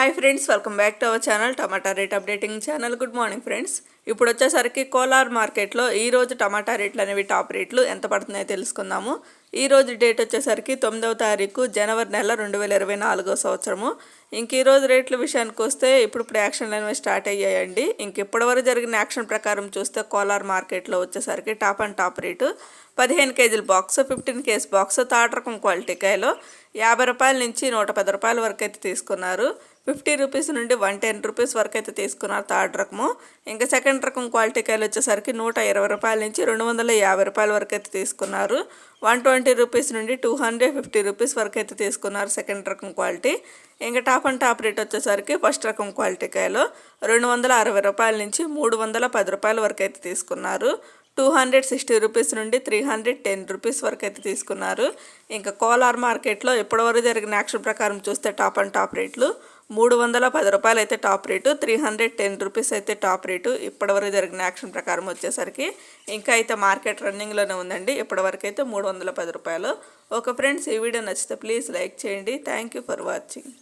Hi friends, welcome back to our channel tomato rate updating channel. Good morning friends. ఇప్పుడు వచ్చేసరికి కోలార్ మార్కెట్లో ఈరోజు టమాటా రేట్లు అనేవి టాప్ రేట్లు ఎంత పడుతున్నాయో తెలుసుకుందాము. ఈరోజు డేట్ వచ్చేసరికి 9వ తారీఖు జనవరి నెల 2024 సంవత్సరము. ఇంక ఈరోజు రేట్ల విషయానికి వస్తే ఇప్పుడు యాక్షన్లు అనేవి స్టార్ట్ అయ్యాయండి. ఇంక ఇప్పటివరకు జరిగిన యాక్షన్ ప్రకారం చూస్తే కోలార్ మార్కెట్లో వచ్చేసరికి టాప్ రేటు 15 కేజీల బాక్స్, 15 కేజీ బాక్స్ థర్డ్ రకం క్వాలిటీ కాయలో 50 రూపాయల నుంచి 110 రూపాయల వరకు అయితే తీసుకున్నారు. 50 రూపీస్ నుండి 110 రూపీస్ వరకు అయితే తీసుకున్నారు థర్డ్ రకము. ఇంకా సెకండ్ రకం క్వాలిటీ కాయలు వచ్చేసరికి 120 రూపాయల నుంచి 250 రూపాయల వరకు అయితే తీసుకున్నారు. 120 రూపీస్ నుండి 250 రూపీస్ వరకు అయితే తీసుకున్నారు సెకండ్ రకం క్వాలిటీ. ఇంకా టాప్ రేట్ వచ్చేసరికి ఫస్ట్ రకం క్వాలిటీ కాయలు 260 రూపాయల నుంచి 310 రూపాయల వరకు అయితే తీసుకున్నారు. 260 రూపీస్ నుండి 310 రూపీస్ వరకు అయితే తీసుకున్నారు. ఇంకా కోలార్ మార్కెట్లో ఇప్పటివరకు జరిగిన యాక్షన్ ప్రకారం చూస్తే టాప్ రేట్లు 310 రూపాయలు అయితే టాప్ రేటు, 310 రూపీస్ అయితే టాప్ రేటు ఇప్పటివరకు జరిగిన యాక్షన్ ప్రకారం వచ్చేసరికి. ఇంకా అయితే మార్కెట్ రన్నింగ్లోనే ఉందండి. ఇప్పటివరకు అయితే 310 రూపాయలు. ఓకే ఫ్రెండ్స్, ఈ వీడియో నచ్చితే ప్లీజ్ లైక్ చేయండి. Thank you for watching.